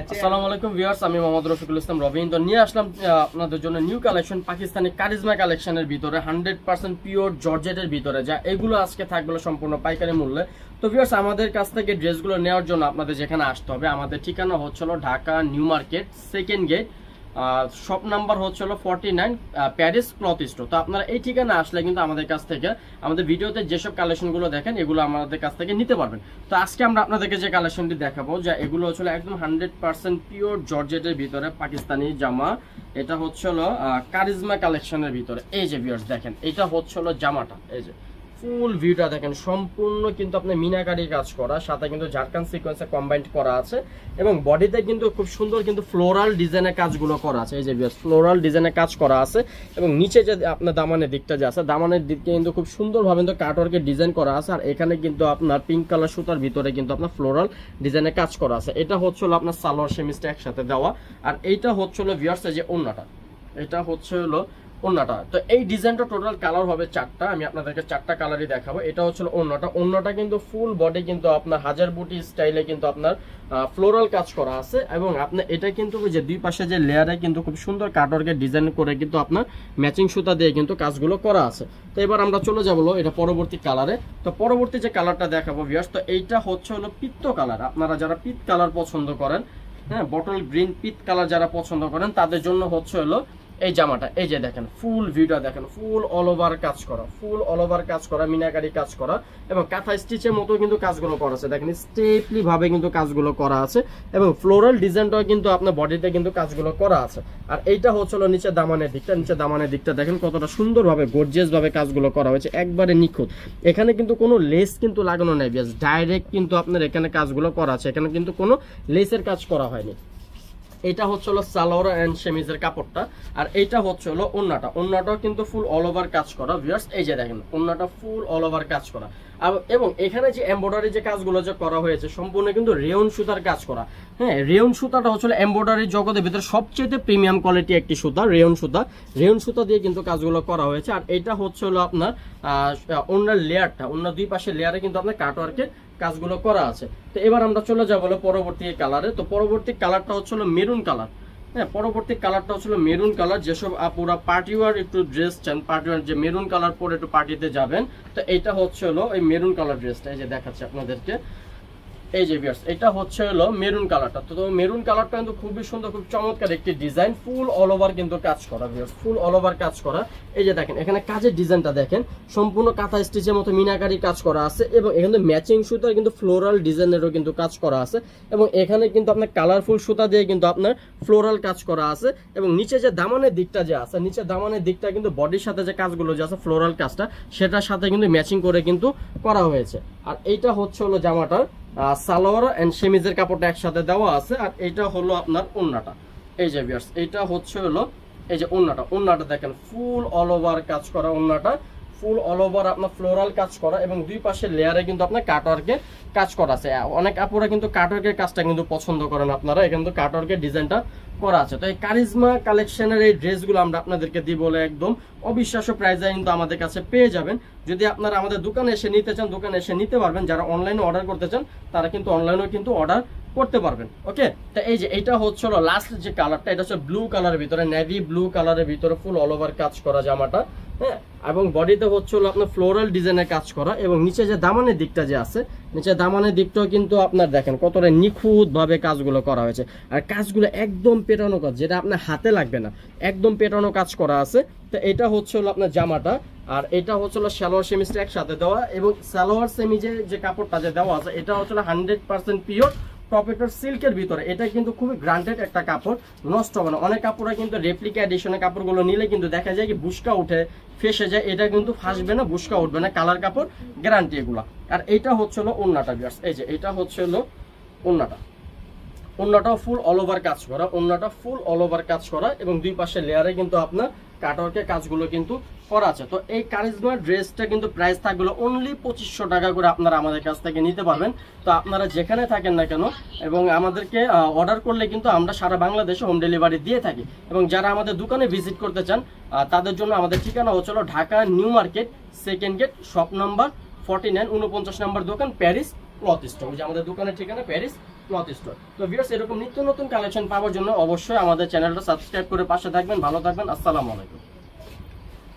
আসসালামু আলাইকুম ভিউয়ার্স, আমি মোহাম্মদ রফিকুল ইসলাম রবিন। তো নিয়ে আসলাম আপনাদের জন্য নিউ কালেকশন, পাকিস্তানি কারিজমা কালেকশনের ভিতরে 100% পিওর জর্জেটের ভিতরে, যা এগুলো আজকে থাকবে সম্পূর্ণ পাইকারি মূল্যে। তো ভিউয়ার্স, আমাদের কাছ থেকে ড্রেসগুলো নেওয়ার জন্য আপনাদের যেখানে আসতে হবে, আমাদের ঠিকানা হচ্ছিল Dhaka new market second gate, shop number হচ্ছিল 49, প্যারিস ক্লথ স্টোর। তো আপনারা এই ঠিকানা আসলে কিন্তু আমাদের কাছ থেকে আমাদের ভিডিওতে যেসব কালেকশনগুলো দেখেন এগুলো আমাদের কাছ থেকে নিতে পারবেন। তো আজকে আমরা আপনাদেরকে যে কালেকশনটি দেখাবো, যা এগুলো হচ্ছিল একদম 100% পিওর জর্জেটের ভিতরে পাকিস্তানি জামা। এটা হচ্ছিল কারিজমা কালেকশনের ভিতরে। এই যে ভিউয়ার্স দেখেন, এটা হচ্ছিল জামাটা, এই যে ফুল ভিউটা দেখেন, সম্পূর্ণ কিন্তু আপনার মিনাকারি কাজ করা, সাথে কিন্তু ঝাড়খান সিকোয়েন্সে কম্বাইন্ড করা আছে এবং বডিতে কিন্তু খুব সুন্দর কিন্তু ফ্লোরাল ডিজাইনের কাজগুলো করা আছে। এই যে ফ্লোরাল ডিজাইনের কাজ করা আছে এবং নিচে যে আপনার দামানের দিকটা যে আছে, দামানের দিকে কিন্তু খুব সুন্দরভাবে কিন্তু কাটওয়ার্কের ডিজাইন করা আছে। আর এখানে কিন্তু আপনার পিঙ্ক কালার সুতার ভিতরে কিন্তু আপনার ফ্লোরাল ডিজাইনের কাজ করা আছে। এটা হচ্ছিল আপনার সালোয়ার সেমিজটা একসাথে দেওয়া, আর এইটা হচ্ছিল ভিউয়ার্স যে ওন্নাটা, এটা হচ্ছে হলো ওন্নাটা। তো এই ডিজাইনটা টোটাল কালার হবে 4টা, আমি আপনাদেরকে 4টা কালারই দেখাবো। এটা হচ্ছে ওন্নাটা। ওন্নাটা কিন্তু ফুল বডি কিন্তু আপনার হাজার বুটি স্টাইলে কিন্তু আপনার ফ্লোরাল কাজ করা আছে এবং আপনার এটা কিন্তু যে দুই পাশে যে লেয়ারে কিন্তু খুব সুন্দর কাটওয়ার্কের ডিজাইন করে কিন্তু আপনার ম্যাচিং সুতা দিয়ে কিন্তু কাজগুলো করা আছে। তো এবার আমরা চলে যাবো এটা পরবর্তী কালারে। তো পরবর্তী যে কালারটা দেখাবো ভিউয়ার্স, তো এইটা হচ্ছে হলো পিত্ত কালার। আপনারা যারা পিত কালার পছন্দ করেন, হ্যাঁ, বটল গ্রিন পিত কালার যারা পছন্দ করেন, তাদের জন্য হচ্ছে হলো এই জামাটা। এই যে দেখেন ফুল ভিউটা দেখেন, ফুল অল ওভার কাজ করা, ফুল অল ওভার কাজ করা, মিনাকারি কাজ করা এবং কাঁথা স্টিচের মতো কিন্তু কাজগুলো করা আছে। দেখেন স্টেপলি ভাবে কিন্তু কাজগুলো করা আছে এবং ফ্লোরাল ডিজাইনটাও কিন্তু আপনার বডিতে কিন্তু কাজগুলো করা আছে। আর এইটা হচ্ছিল নিচে দামানের দিকটা, নিচে দামানের দিকটা দেখেন কতটা সুন্দরভাবে গর্জিয়াস ভাবে কাজগুলো করা হয়েছে, একবারে নিখুঁত। এখানে কিন্তু কোনো লেস কিন্তু লাগানো নাই, জাস্ট ডাইরেক্ট কিন্তু আপনার এখানে কাজগুলো করা আছে, এখানে কিন্তু কোনো লেসের কাজ করা হয়নি। এটা হচ্ছে হলো সালোয়ার এন্ড সেমিজের কাপড়টা, আর এইটা হচ্ছে হলো ওন্নাটা। ওন্নাটাও কিন্তু ফুল অল ওভার কাজ করা ভিউয়ার্স। এই যে দেখেন ওন্নাটা ফুল অল ওভার কাজ করা এবং এখানে যে এমব্রয়ডারি যে কাজগুলো যে করা হয়েছে সম্পূর্ণ কিন্তু রেয়ন সুতার কাজ করা। হ্যাঁ, রেয়ন সুতাটা হচ্ছে এমব্রয়ডারি জগতের ভিতরে সবচেয়ে প্রিমিয়াম কোয়ালিটি একটি সুতা, রেয়ন সুতা। রেয়ন সুতা দিয়ে কিন্তু কাজগুলো করা হয়েছে। আর এটা হচ্ছে হলো আপনার ওন্নার লেয়ারটা, ওন্নার দুই পাশে লেয়ারে কিন্তু আপনার কাটওয়ার্কের কাজগুলো করা আছে। তো এবার আমরা চলে যাবো পরবর্তী কালারে। তো পরবর্তী কালারটা হচ্ছে মেরুন কালার। হ্যাঁ, পরবর্তী কালারটা হচ্ছে মেরুন কালার। যেসব আপুরা পার্টি ওয়ার একটু ড্রেস চান, পার্টি ওয়ার যে মেরুন কালার পরে একটু পার্টিতে যাবেন, তো এটা হচ্ছে হলো ওই মেরুন কালার ড্রেসটা। এই যে দেখাচ্ছি আপনাদেরকে, এই যে ভিউয়ার্স, এটা হচ্ছে হলো মেরুন কালারটা। তো মেরুন কালারটা কিন্তু খুবই সুন্দর, খুব চমৎকার একটি ডিজাইন, ফুল অল ওভার কিন্তু কাজ করা ভিউয়ার্স, ফুল অল ওভার কাজ করা। এই যে দেখেন এখানে কাজের ডিজাইনটা দেখেন, সম্পূর্ণ কাঁথা স্টিচের মতো মিনাকারি কাজ করা আছে এবং এখানে ম্যাচিং সুতার কিন্তু ফ্লোরাল ডিজাইনেরও কিন্তু কাজ করা আছে এবং এখানে কিন্তু আপনার কালারফুল সুতা দিয়ে কিন্তু আপনার ফ্লোরাল কাজ করা আছে এবং নিচে যে দামানের দিকটা যে আছে, নিচে দামানের দিকটা কিন্তু বডির সাথে যে কাজগুলো যে আছে ফ্লোরাল কাজটা, সেটার সাথে কিন্তু ম্যাচিং করে কিন্তু করা হয়েছে। আর এইটা হচ্ছে হলো জামাটার সালোয়ার এন্ড সেমিজের কাপড়টা একসাথে দেওয়া আছে। আর এটা হলো আপনার ওন্নাটা। এই যে ভিউয়ার্স, এটা হচ্ছে হলো এই যে ওন্নাটা। ওন্নাটা দেখেন ফুল অল ওভার কাজ করা, ওন্নাটা ফুল অল ওভার আপনার ফ্লোরাল কাজ করা এবং দুই পাশে লেয়ারে কিন্তু আপনার কাটওয়ার্কের কাজ করা আছে। অনেক আপুরা কিন্তু কাটওয়ার্কের কাজটা কিন্তু পছন্দ করেন আপনারা, এখানে কিন্তু কাটওয়ার্কের ডিজাইনটা করা আছে। তো এই কারিজমা কালেকশনের এই ড্রেসগুলো আমরা আপনাদেরকে দিই বলে একদম অবিশ্বাস্য প্রাইসে কিন্তু আমাদের কাছে পেয়ে যাবেন। যদি আপনারা আমাদের দোকানে এসে নিতে চান, দোকানে এসে নিতে পারবেন। যারা অনলাইনে অর্ডার করতে চান তারা কিন্তু অনলাইনেও কিন্তু অর্ডার করতে পারবেন। ওকে, তো এই যে এইটা হচ্ছে হলো লাস্ট যে কালারটা, এটা হচ্ছে ব্লু কালারের ভিতরে, নেভি ব্লু কালারের ভিতরে ফুল অল ওভার কাজ করা জামাটা। হ্যাঁ, এবং বডিতে হচ্ছে হলো আপনার ফ্লোরাল ডিজাইনের কাজ করা এবং নিচে যে দামানের দিকটা যে আছে, নিচে দামানের দিকটাও কিন্তু আপনার দেখেন কতটা নিখুঁত ভাবে কাজগুলো করা হয়েছে। আর কাজগুলো একদম পেটানো কাজ, যেটা আপনার হাতে লাগবে না, একদম পেটানো কাজ করা আছে। তো এটা হচ্ছে হলো আপনার জামাটা, আর এটা হচ্ছে হলো সালোয়ার সেমিজটা একসাথে দেওয়া এবং সালোয়ার সেমিজে যে কাপড়টা যে দেওয়া আছে, এটা হচ্ছে 100% পিওর প্রপার্টার সিল্কের ভিতরে। এটা কিন্তু খুবই গ্রান্টেড একটা কাপড়, নষ্ট হবে না। অনেক কাপড়রা কিন্তু রেপ্লিকা এডিশনের কাপড়গুলো নিলে কিন্তু দেখা যায় কি বুশকা উঠে ফেসে যায়, এটা কিন্তু ফাঁসবে না, বুশকা উঠবে না, কালার কাপড় গ্যারান্টি এগুলা। আর এইটা হচ্ছে হলো ওন্নাটা ভিউয়ার্স। এই যে এটা হচ্ছে হলো ওন্নাটা। ওন্নাটাও ফুল অল ওভার কাজ করা, ওন্নাটা ফুল অল ওভার কাজ করা এবং দুই পাশে লেয়ারে কিন্তু আপনার কাটওয়ার্কের কাজগুলো কিন্তু করা আছে। তো এই কারিজমা ড্রেসটা কিন্তু প্রাইস থাকবে অনলি 2500 টাকা করে, আপনারা আমাদের কাছ থেকে নিতে পারবেন। তো আপনারা যেখানে থাকেন না কেন এবং আমাদেরকে অর্ডার করলে কিন্তু আমরা সারা বাংলাদেশে হোম ডেলিভারি দিয়ে থাকি। এবং যারা আমাদের দোকানে ভিজিট করতে চান তাদের জন্য আমাদের ঠিকানা হচ্ছিল Dhaka new market second gate, shop number 49, 49 নম্বর দোকান, প্যারিস ক্লথ স্টোর। যে আমাদের দোকানের ঠিকানা প্যারিস ক্লথ স্টোর। তো ভিউয়ার্স এরকম নিত্য নতুন কালেকশন পাওয়ার জন্য অবশ্যই আমাদের চ্যানেলটা সাবস্ক্রাইব করে পাশে থাকবেন। ভালো থাকবেন, আসসালামু আলাইকুম।